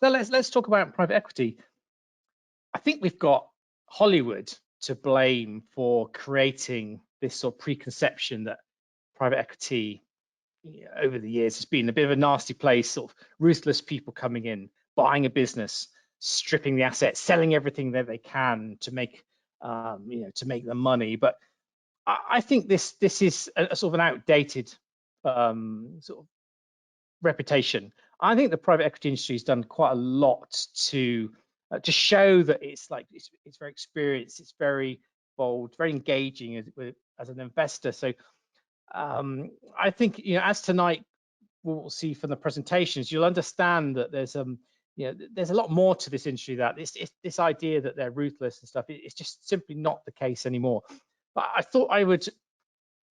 So let's talk about private equity. I think we've got Hollywood to blame for creating this sort of preconception that private equity, over the years, has been a bit of a nasty place, sort of ruthless people coming in, buying a business, stripping the assets, selling everything that they can to make, to make the money. But I think this is a sort of an outdated sort of reputation. I think the private equity industry has done quite a lot to show that it's very experienced, it's very bold, very engaging as an investor. So I think, as tonight we'll see from the presentations, you'll understand that there's there's a lot more to this industry. That this idea that they're ruthless and stuff, it's just simply not the case anymore. But I thought I would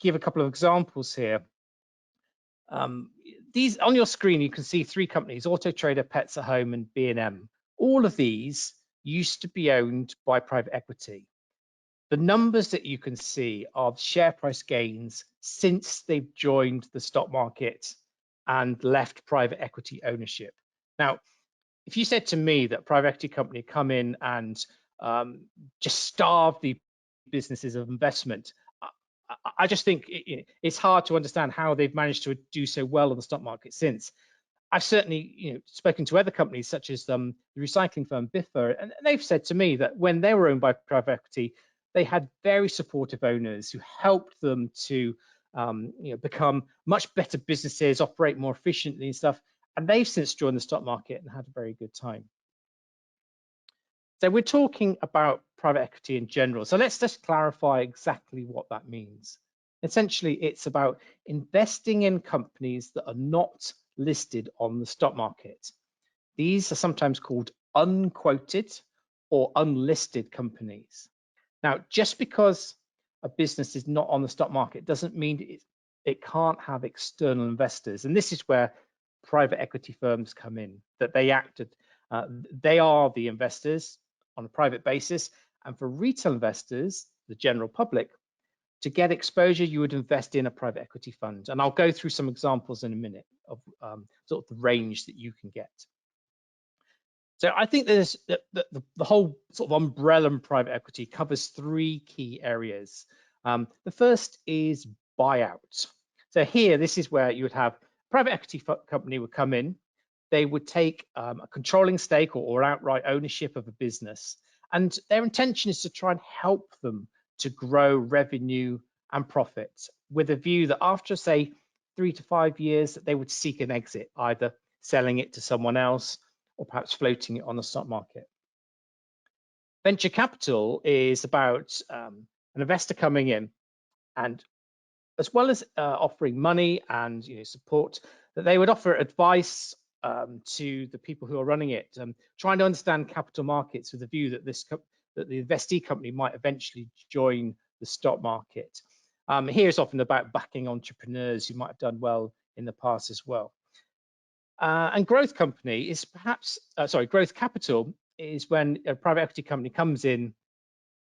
give a couple of examples here. These on your screen, you can see three companies: Auto Trader, Pets at Home, and B&M. All of these used to be owned by private equity. The numbers that you can see are share price gains since they've joined the stock market and left private equity ownership. Now, if you said to me that private equity company come in and just starve the businesses of investment, I just think it's hard to understand how they've managed to do so well on the stock market since. I've certainly spoken to other companies such as the recycling firm Biffa, and they've said to me that when they were owned by private equity, they had very supportive owners who helped them to become much better businesses, operate more efficiently and stuff. And they've since joined the stock market and had a very good time. So we're talking about private equity in general. So let's just clarify exactly what that means. Essentially, it's about investing in companies that are not listed on the stock market. These are sometimes called unquoted or unlisted companies. Now, just because a business is not on the stock market doesn't mean it can't have external investors. And this is where private equity firms come in, that they are the investors on a private basis. And for retail investors, the general public, to get exposure, you would invest in a private equity fund. And I'll go through some examples in a minute of sort of the range that you can get. So I think there's the whole sort of umbrella in private equity covers three key areas. The first is buyout. So here, this is where you would have private equity company would come in. They would take a controlling stake or outright ownership of a business. And their intention is to try and help them to grow revenue and profit with a view that after, say, 3 to 5 years, that they would seek an exit, either selling it to someone else or perhaps floating it on the stock market. Venture capital is about an investor coming in, and as well as offering money and support, that they would offer advice to the people who are running it, trying to understand capital markets with a view that that the investee company might eventually join the stock market. Here it's often about backing entrepreneurs who might have done well in the past as well. And growth company is growth capital is when a private equity company comes in.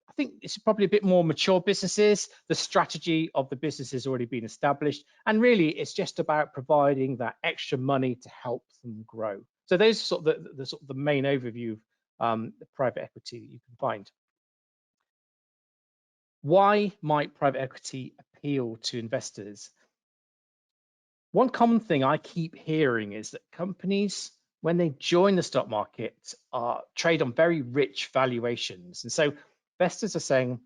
I think it's probably a bit more mature businesses. The strategy of the business has already been established, and really it's just about providing that extra money to help them grow. So those are sort of the main overview of the private equity that you can find. Why might private equity appeal to investors? One common thing I keep hearing is that companies, when they join the stock market, trade on very rich valuations. And so investors are saying,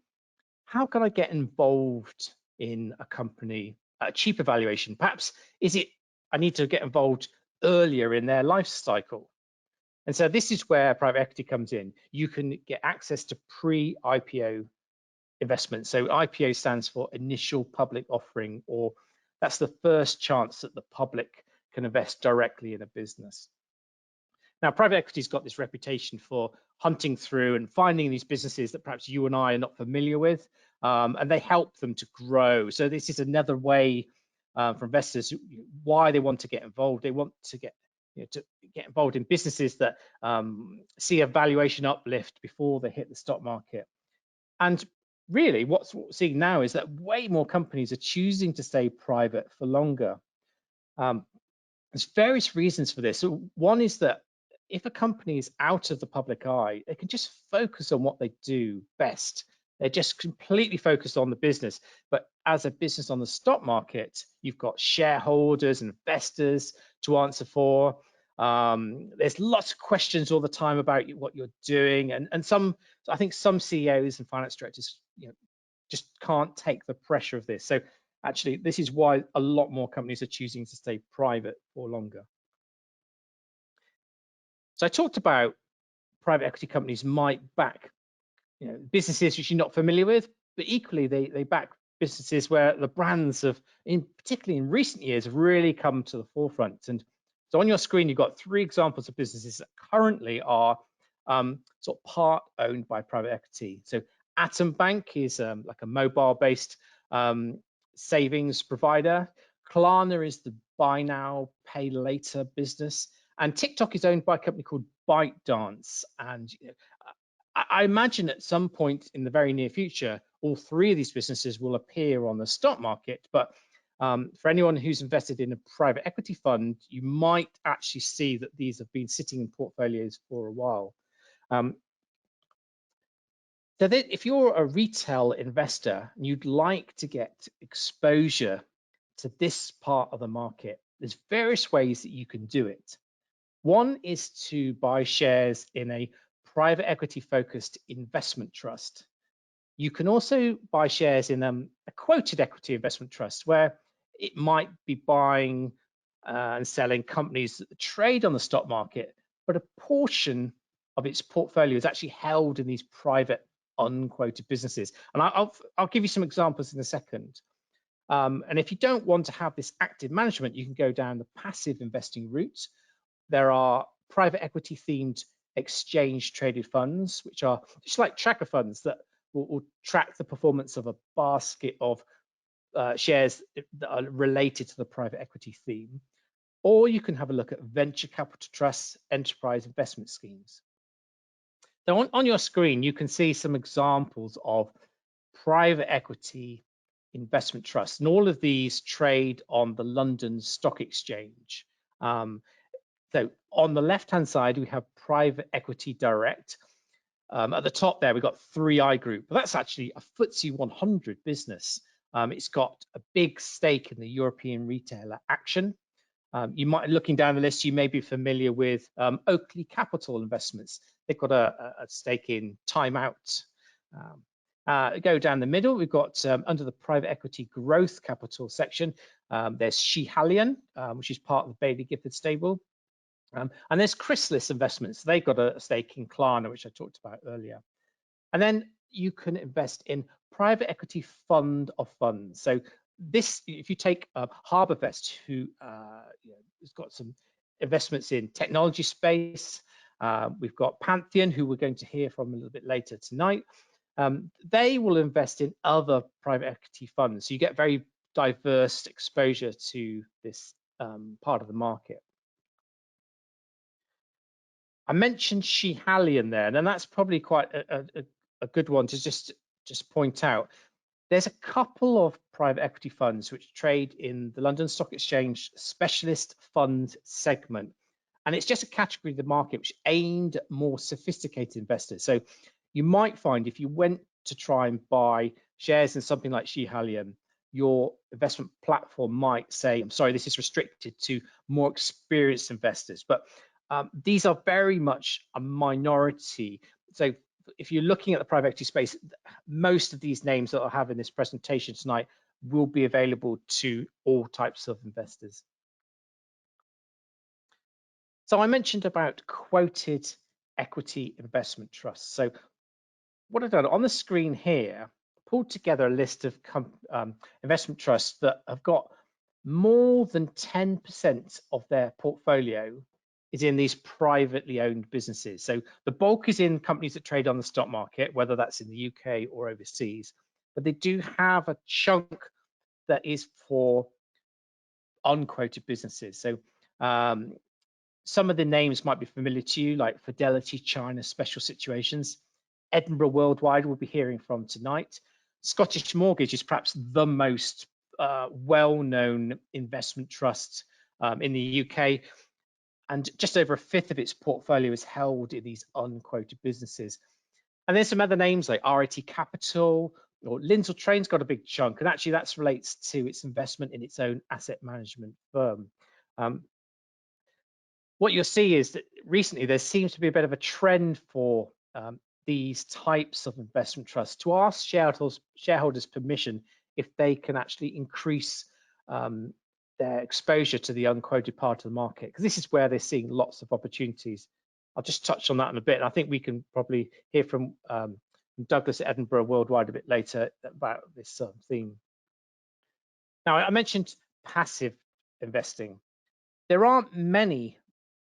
how can I get involved in a company at a cheaper valuation? Perhaps I need to get involved earlier in their life cycle. And so this is where private equity comes in. You can get access to pre-IPO investment. So IPO stands for initial public offering, or that's the first chance that the public can invest directly in a business. Now, private equity's got this reputation for hunting through and finding these businesses that perhaps you and I are not familiar with, and they help them to grow. So this is another way for investors why they want to get involved. They want to get involved in businesses that see a valuation uplift before they hit the stock market. And really, what we're seeing now is that way more companies are choosing to stay private for longer. There's various reasons for this. So one is that if a company is out of the public eye, they can just focus on what they do best. They're just completely focused on the business. But as a business on the stock market, you've got shareholders, investors to answer for. There's lots of questions all the time about what you're doing, and I think some CEOs and finance directors, just can't take the pressure of this. So actually, this is why a lot more companies are choosing to stay private for longer. So I talked about private equity companies might back businesses which you're not familiar with, but equally they back businesses where the brands have, particularly in recent years, have really come to the forefront. And so on your screen, you've got 3 examples of businesses that currently are sort of part owned by private equity. So Atom Bank is like a mobile-based savings provider. Klarna is the buy now, pay later business. And TikTok is owned by a company called ByteDance. And I imagine at some point in the very near future, all 3 of these businesses will appear on the stock market. But for anyone who's invested in a private equity fund, you might actually see that these have been sitting in portfolios for a while. So if you're a retail investor and you'd like to get exposure to this part of the market, there's various ways that you can do it. One is to buy shares in a private equity focused investment trust. You can also buy shares in a quoted equity investment trust, where it might be buying and selling companies that trade on the stock market, but a portion of its portfolio is actually held in these private unquoted businesses. And I'll give you some examples in a second. And if you don't want to have this active management, you can go down the passive investing route. There are private equity themed exchange traded funds, which are just like tracker funds that will track the performance of a basket of shares that are related to the private equity theme. Or you can have a look at venture capital trusts, enterprise investment schemes. So on your screen, you can see some examples of private equity investment trusts, and all of these trade on the London Stock Exchange. So on the left-hand side, we have Private Equity Direct. At the top there, we've got 3i Group. But that's actually a FTSE 100 business. It's got a big stake in the European retailer Action. You might, looking down the list, you may be familiar with Oakley Capital Investments. They've got a stake in Time Out. Go down the middle, we've got under the private equity growth capital section, there's Schiehallion, which is part of the Baillie Gifford stable. And there's Chrysalis Investments. They've got a stake in Klarna, which I talked about earlier. And then you can invest in private equity fund of funds. So this, if you take Harbourvest, who has got some investments in technology space, we've got Pantheon, who we're going to hear from a little bit later tonight. They will invest in other private equity funds. So you get very diverse exposure to this part of the market. I mentioned Schiehallion there, and that's probably quite a good one to just point out. There's a couple of private equity funds which trade in the London Stock Exchange specialist fund segment. And it's just a category of the market which aimed at more sophisticated investors. So you might find if you went to try and buy shares in something like Schiehallion, your investment platform might say, I'm sorry, this is restricted to more experienced investors. But these are very much a minority. So if you're looking at the private equity space, most of these names that I'll have in this presentation tonight will be available to all types of investors. So I mentioned about quoted equity investment trusts. So what I've done on the screen here, pulled together a list of investment trusts that have got more than 10% of their portfolio is in these privately owned businesses. So the bulk is in companies that trade on the stock market, whether that's in the UK or overseas, but they do have a chunk that is for unquoted businesses. So some of the names might be familiar to you, like Fidelity China Special Situations. Edinburgh Worldwide we'll be hearing from tonight. Scottish Mortgage is perhaps the most well-known investment trust in the UK. and just over a fifth of its portfolio is held in these unquoted businesses. And there's some other names like RIT Capital or Lindsell Train's got a big chunk, and actually that relates to its investment in its own asset management firm. What you'll see is that recently there seems to be a bit of a trend for these types of investment trusts to ask shareholders permission if they can actually increase their exposure to the unquoted part of the market, because this is where they're seeing lots of opportunities. I'll just touch on that in a bit, and I think we can probably hear from Douglas at Edinburgh Worldwide a bit later about this theme. Now, I mentioned passive investing. There aren't many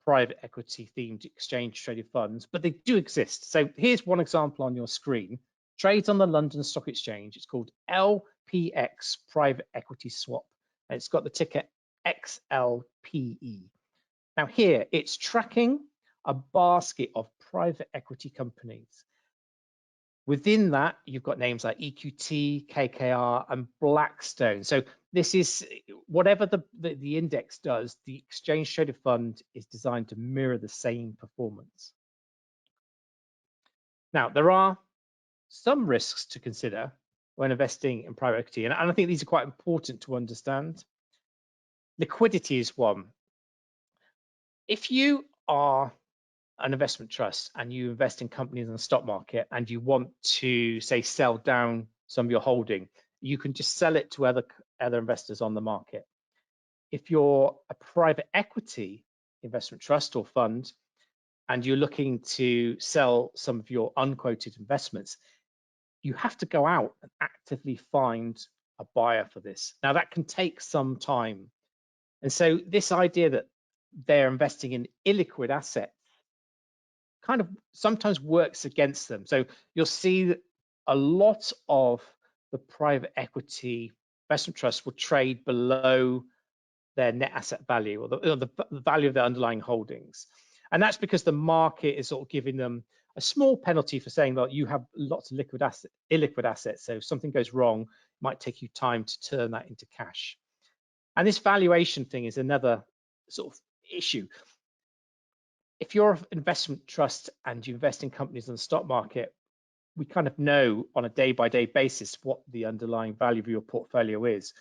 private equity themed exchange traded funds, but they do exist. So here's one example on your screen. Trades on the London Stock Exchange. It's called LPX Private Equity Swap. And it's got the ticker XLPE. Now here, it's tracking a basket of private equity companies. Within that, you've got names like EQT, KKR, and Blackstone. So this is whatever the index does, the exchange traded fund is designed to mirror the same performance. Now, there are some risks to consider when investing in private equity, and I think these are quite important to understand. Liquidity is one. If you are an investment trust and you invest in companies in the stock market and you want to, say, sell down some of your holding, you can just sell it to other investors on the market. If you're a private equity investment trust or fund and you're looking to sell some of your unquoted investments, you have to go out and actively find a buyer for this. Now, that can take some time. And so this idea that they're investing in illiquid assets kind of sometimes works against them. So you'll see that a lot of the private equity investment trusts will trade below their net asset value or the value of their underlying holdings. And that's because the market is sort of giving them a small penalty for saying that you have lots of illiquid assets. So if something goes wrong, it might take you time to turn that into cash. And this valuation thing is another sort of issue. If you're an investment trust and you invest in companies on the stock market, we kind of know on a day-by-day basis what the underlying value of your portfolio is.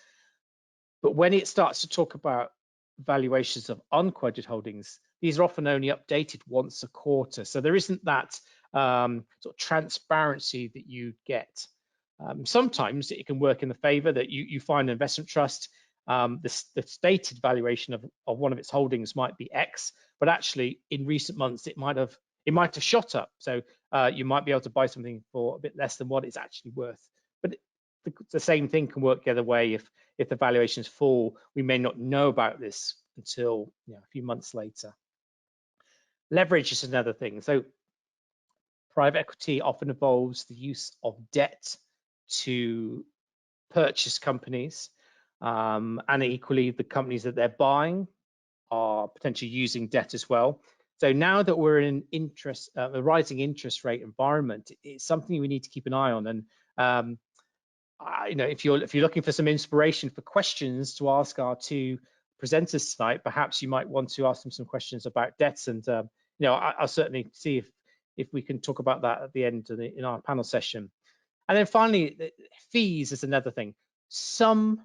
But when it starts to talk about valuations of unquoted holdings, these are often only updated once a quarter. So there isn't that sort of transparency that you get. Sometimes it can work in the favor that you find an investment trust, the stated valuation of one of its holdings might be X, but actually in recent months it might have shot up. So you might be able to buy something for a bit less than what it's actually worth. But the same thing can work the other way. If the valuations fall, we may not know about this until a few months later. Leverage is another thing. So private equity often involves the use of debt to purchase companies, and equally the companies that they're buying are potentially using debt as well. So now that we're in a rising interest rate environment, it's something we need to keep an eye on. And if you're looking for some inspiration for questions to ask our two presenters tonight, perhaps you might want to ask them some questions about debts. And I'll certainly see if we can talk about that at the end in our panel session. And then finally, fees is another thing. Some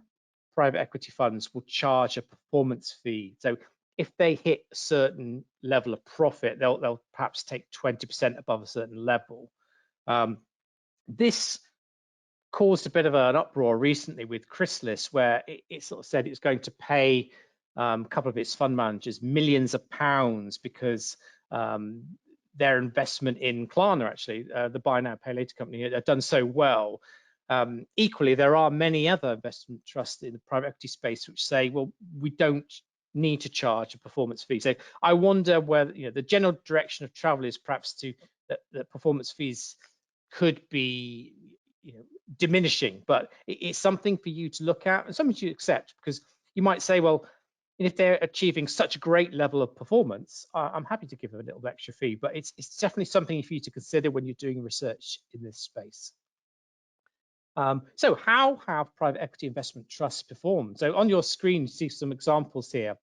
private equity funds will charge a performance fee. So if they hit a certain level of profit, they'll perhaps take 20% above a certain level. This caused a bit of an uproar recently with Chrysalis, where it sort of said it's going to pay a couple of its fund managers millions of pounds because their investment in Klarna, actually, the buy now, pay later company, have done so well. Equally, there are many other investment trusts in the private equity space which say, well, we don't need to charge a performance fee. So I wonder whether the general direction of travel is perhaps that performance fees could be diminishing, but it's something for you to look at and something to accept, because you might say, well, if they're achieving such a great level of performance, I'm happy to give them a little extra fee, but it's definitely something for you to consider when you're doing research in this space. So how have private equity investment trusts performed? So on your screen, you see some examples here.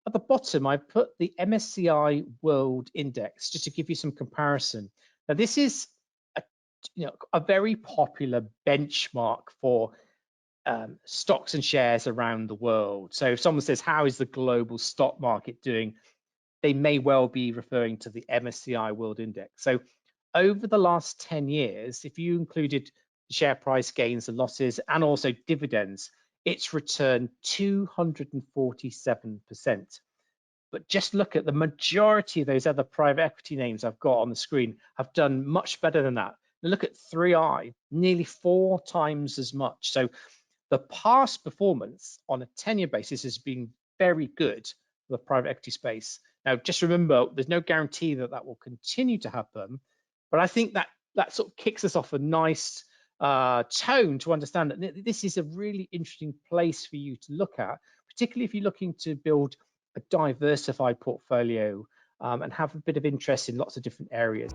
At the bottom, I put the MSCI World Index just to give you some comparison. Now, this is a very popular benchmark for stocks and shares around the world. So if someone says, how is the global stock market doing? They may well be referring to the MSCI World Index. So over the last 10 years, if you included share price gains and losses and also dividends, it's returned 247%. But just look at the majority of those other private equity names I've got on the screen have done much better than that. Now look at 3i, nearly 4 times as much. So the past performance on a 10-year basis has been very good for the private equity space. Now, just remember, there's no guarantee that that will continue to happen, but I think that sort of kicks us off a nice tone to understand that this is a really interesting place for you to look at, particularly if you're looking to build a diversified portfolio and have a bit of interest in lots of different areas.